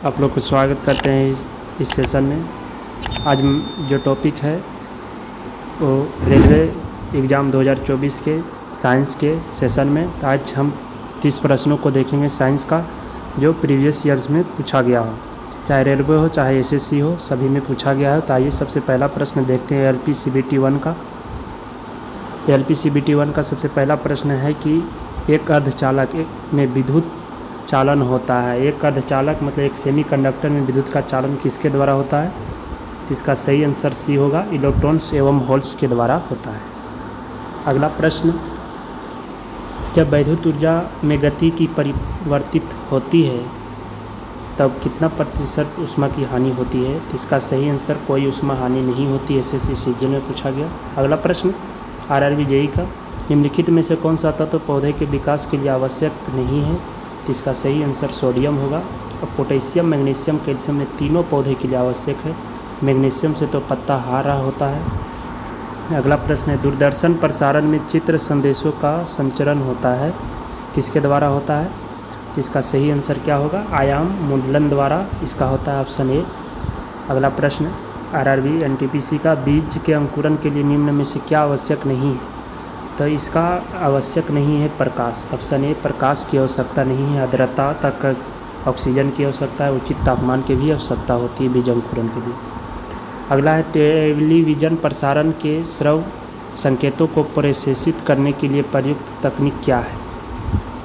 आप लोग को स्वागत करते हैं इस सेशन में। आज जो टॉपिक है वो रेलवे एग्ज़ाम 2024 के साइंस के सेशन में। तो आज हम 30 प्रश्नों को देखेंगे साइंस का, जो प्रीवियस ईयर्स में पूछा गया हो, चाहे रेलवे हो चाहे एसएससी हो, सभी में पूछा गया है। तो आइए सबसे पहला प्रश्न देखते हैं LPCBT 1 का। LPCBT 1 का सबसे पहला प्रश्न है कि एक अर्धचालक में विद्युत चालन होता है। एक अर्धचालक मतलब एक सेमीकंडक्टर में विद्युत का चालन किसके द्वारा होता है? तो इसका सही आंसर सी होगा, इलेक्ट्रॉन्स एवं होल्स के द्वारा होता है। अगला प्रश्न, जब वैद्युत ऊर्जा में गति की परिवर्तित होती है तब कितना प्रतिशत ऊष्मा की हानि होती है? तो इसका सही आंसर कोई ऊष्मा हानि नहीं होती। एसएससी सीजन में पूछा गया। अगला प्रश्न RRB JEE का, निम्नलिखित में से कौन सा तत्व पौधे के विकास के लिए आवश्यक नहीं है? तो इसका सही आंसर सोडियम होगा। और पोटेशियम, मैग्नीशियम, कैल्शियम में तीनों पौधे के लिए आवश्यक है। मैग्नीशियम से तो पत्ता हरा होता है। अगला प्रश्न है, दूरदर्शन प्रसारण में चित्र संदेशों का संचरण होता है, किसके द्वारा होता है? तो इसका सही आंसर क्या होगा? आयाम मुंडलन द्वारा इसका होता है, ऑप्शन ए। अगला प्रश्न RRB NTPC का, बीज के अंकुरण के लिए निम्न में से क्या आवश्यक नहीं है? तो इसका आवश्यक नहीं है प्रकाश, ऑप्शन ए। प्रकाश की आवश्यकता नहीं है। आर्द्रता तक ऑक्सीजन की आवश्यकता है। उचित तापमान की भी आवश्यकता होती है बीज अंकुरण के लिए। अगला है, टेलीविज़न प्रसारण के श्रव्य संकेतों को प्रशेषित करने के लिए प्रयुक्त तकनीक क्या है?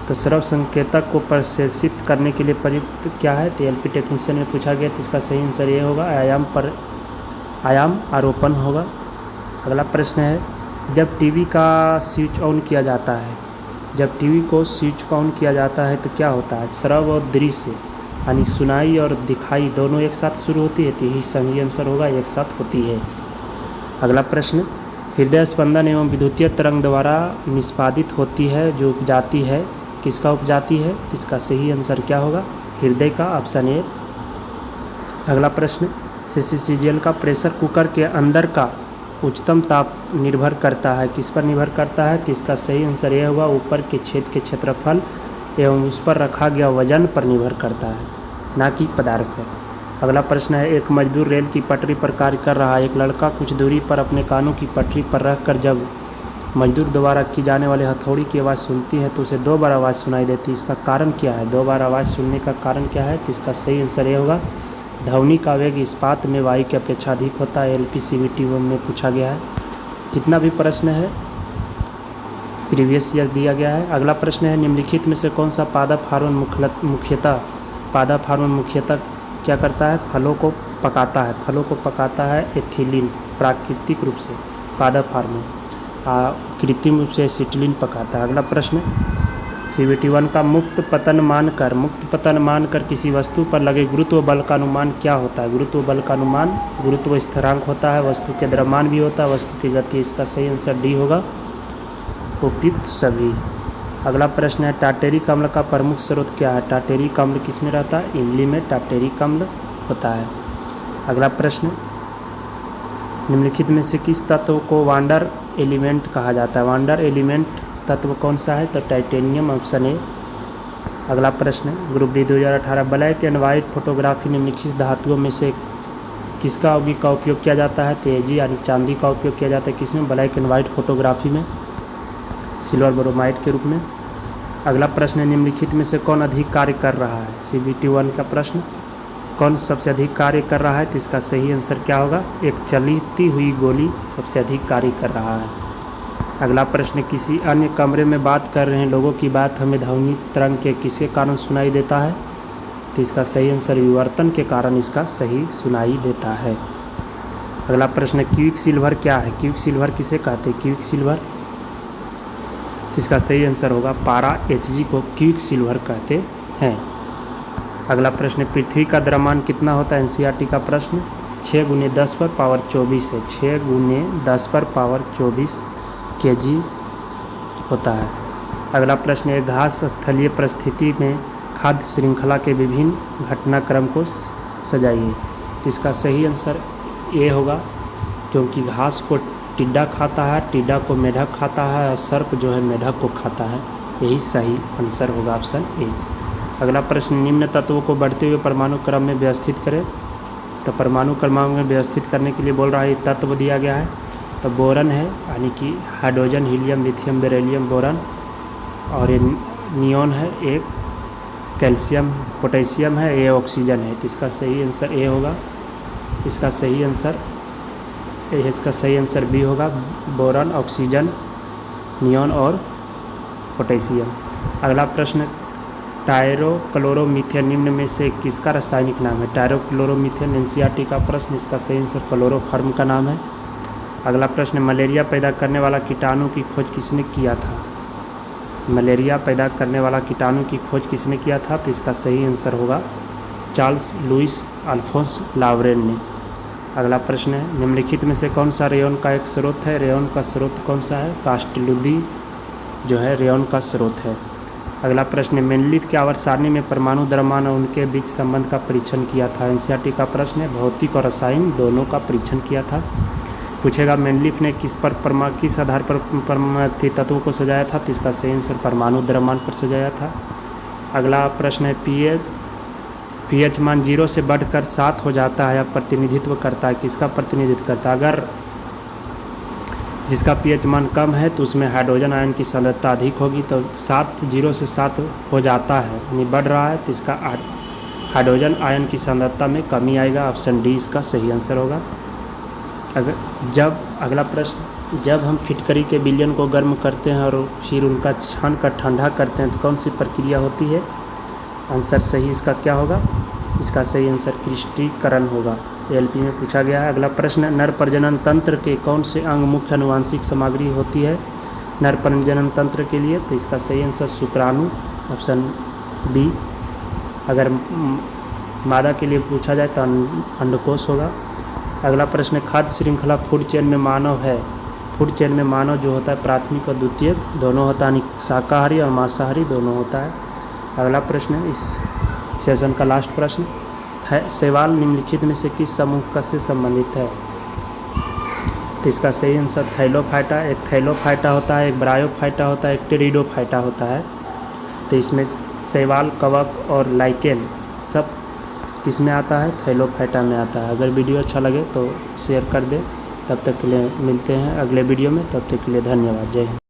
तो श्रव्य संकेतक को प्रशेषित करने के लिए प्रयुक्त क्या है? तो LP टेक्नीशियन में पूछा गया। तो इसका सही आंसर ये होगा, आयाम आरोपण होगा। अगला प्रश्न है, जब टीवी का स्विच ऑन किया जाता है, जब टीवी को स्विच ऑन किया जाता है तो क्या होता है? श्रव्य और दृश्य यानी सुनाई और दिखाई दोनों एक साथ शुरू होती है। तो यही सही आंसर होगा, एक साथ होती है। अगला प्रश्न, हृदय स्पंदन एवं विद्युतीय तरंग द्वारा निष्पादित होती है जो उपजाति है, किसका उपजाति है? तो इसका सही आंसर क्या होगा? हृदय का, ऑप्शन ए। अगला प्रश्न, CCCGL का प्रेशर कुकर के अंदर का उच्चतम ताप निर्भर करता है, किस पर निर्भर करता है? तो इसका सही आंसर यह होगा, ऊपर के छेद के क्षेत्रफल एवं उस पर रखा गया वजन पर निर्भर करता है, ना कि पदार्थ पर। अगला प्रश्न है, एक मजदूर रेल की पटरी पर कार्य कर रहा है। एक लड़का कुछ दूरी पर अपने कानों की पटरी पर रखकर जब मजदूर द्वारा की जाने वाली हथौड़ी की आवाज़ सुनती है तो उसे 2 बार आवाज़ सुनाई देती है। इसका कारण क्या है? 2 बार आवाज़ सुनने का कारण क्या है? तो इसका सही आंसर यह होगा, ध्वनि का वेग इस्पात में वायु की अपेक्षा अधिक होता है। LPCBT 1 में पूछा गया है। जितना भी प्रश्न है प्रीवियस ईयर दिया गया है। अगला प्रश्न है, निम्नलिखित में से कौन सा पादप हार्मोन मुख्यतः क्या करता है? फलों को पकाता है। फलों को पकाता है एथिलीन, प्राकृतिक रूप से पादप हार्मोन, कृत्रिम रूप से एसिटिलीन पकाता है। अगला प्रश्न CBT 1 का, मुक्त पतन मानकर किसी वस्तु पर लगे गुरुत्व बल का अनुमान क्या होता है? गुरुत्व बल का अनुमान गुरुत्व स्थिरांक होता है, वस्तु के द्रव्यमान भी होता है, वस्तु की गति। इसका सही आंसर डी होगा, उपयुक्त सभी। अगला प्रश्न है, टार्टेरिक अम्ल का प्रमुख स्रोत क्या है? टार्टेरिक अम्ल किस में रहता है? इमली में टार्टेरिक अम्ल होता है। अगला प्रश्न, निम्नलिखित में से किस तत्व को वांडर एलिमेंट कहा जाता है? वांडर एलिमेंट तत्व कौन सा है? तो टाइटेनियम, ऑप्शन ए। अगला प्रश्न, group D 2018, black and white photography निम्नलिखित धातुओं में से किसका उपयोग किया जाता है? तो Ag यानी चांदी का उपयोग किया जाता है। किसमें? ब्लैक एंड वाइट फोटोग्राफी में, सिल्वर ब्रोमाइड के रूप में। अगला प्रश्न है, निम्नलिखित में से कौन अधिक कार्य कर रहा है? CBT 1 का प्रश्न, कौन सबसे अधिक कार्य कर रहा है? तो इसका सही आंसर क्या होगा? एक चलती हुई गोली सबसे अधिक कार्य कर रहा है। अगला प्रश्न, किसी अन्य कमरे में बात कर रहे हैं लोगों की बात हमें ध्वनि तरंग के किसके कारण सुनाई देता है? तो इसका सही आंसर विवर्तन के कारण इसका सही सुनाई देता है। अगला प्रश्न, क्विक सिल्वर क्या है? क्विक सिल्वर किसे कहते हैं? क्विक सिल्वर, तो इसका सही आंसर होगा पारा Hg को क्विक सिल्वर कहते हैं। अगला प्रश्न, पृथ्वी का द्रव्यमान कितना होता है? NCERT का प्रश्न, 6 × 10⁻24 है। 6 × 10⁻24 kg होता है। अगला प्रश्न है, घास स्थलीय परिस्थिति में खाद्य श्रृंखला के विभिन्न घटनाक्रम को सजाइए। इसका सही आंसर ए होगा, क्योंकि घास को टिड्डा खाता है, टिड्डा को मेढक खाता है और सर्प जो है मेढक को खाता है। यही सही आंसर होगा, ऑप्शन ए। अगला प्रश्न, निम्न तत्वों को बढ़ते हुए परमाणु क्रम में व्यवस्थित करें। तो परमाणु क्रम में व्यवस्थित करने के लिए बोल रहा है, तत्व दिया गया है। तो बोरन है, यानी कि hydrogen, helium, lithium, beryllium, boron. और ये नियॉन है, एक कैल्शियम, पोटेशियम है, ये ऑक्सीजन है। तो इसका सही आंसर ए होगा। इसका सही आंसर बी होगा, बोरन, ऑक्सीजन, नियॉन और पोटेशियम। अगला प्रश्न, टायरोक्लोरोमीथेन निम्न में से किसका रासायनिक नाम है? टायरोक्लोरोमीथेन एनसीईआरटी का प्रश्न, इसका सही आंसर क्लोरोफॉर्म का नाम है। अगला प्रश्न, मलेरिया पैदा करने वाला कीटाणु की खोज किसने किया था? मलेरिया पैदा करने वाला कीटाणु की खोज किसने किया था? तो इसका सही आंसर होगा चार्ल्स लुइस अल्फोंस लावरेन ने। अगला प्रश्न है, निम्नलिखित में से कौन सा रेयॉन का एक स्रोत है? रेयॉन का स्रोत कौन सा है? कास्टिल्दी जो है रेयॉन का स्रोत है। अगला प्रश्न, मेंडलीफ के आवर्त सारणी में परमाणु द्रव्यमान और उनके बीच संबंध का परीक्षण किया था। एनसीईआरटी का प्रश्न है, भौतिक और रसायन दोनों का परीक्षण किया था। पूछेगा मेंडलीफ ने किस आधार पर तत्वों को सजाया था? तो इसका सही आंसर परमाणु द्रव्यमान पर सजाया था। अगला प्रश्न है, पीएच मान 0 से बढ़कर 7 हो जाता है या प्रतिनिधित्व करता है? किसका प्रतिनिधित्व करता है? अगर जिसका पीएच मान कम है तो उसमें हाइड्रोजन आयन की सांद्रता अधिक होगी। तो 0 से 7 हो जाता है यानी बढ़ रहा है, तो इसका हाइड्रोजन आयन की सांद्रता में कमी आएगा। ऑप्शन डी इसका सही आंसर होगा। अगला प्रश्न, जब हम फिटकरी के विलयन को गर्म करते हैं और फिर उनका छान कर ठंडा करते हैं तो कौन सी प्रक्रिया होती है? आंसर सही इसका क्या होगा? इसका सही आंसर क्रिस्टलीकरण होगा। एलपी में पूछा गया है। अगला प्रश्न, नर प्रजनन तंत्र के कौन से अंग मुख्य आनुवांशिक सामग्री होती है नर प्रजनन तंत्र के लिए? तो इसका सही आंसर शुक्राणु, ऑप्शन बी। अगर मादा के लिए पूछा जाए तो अंडकोश होगा। अगला प्रश्न, खाद्य श्रृंखला फूड चेन में मानव है। फूड चेन में मानव जो होता है प्राथमिक और द्वितीयक दोनों होता है, शाकाहारी और मांसाहारी दोनों होता है। अगला प्रश्न, इस सेशन का लास्ट प्रश्न, शैवाल निम्नलिखित में से किस समूह से संबंधित है? तो इसका सही आंसर थैलोफाइटा। एक थैलोफाइटा होता है, एक ब्रायोफाइटा होता है, एक टेरिडोफाइटा होता है। तो इसमें शैवाल, कवक और लाइकेन सब किस में आता है? थैलोफाइटा में आता है। अगर वीडियो अच्छा लगे तो शेयर कर दें। तब तक के लिए मिलते हैं अगले वीडियो में। तब तक के लिए धन्यवाद। जय हिंद।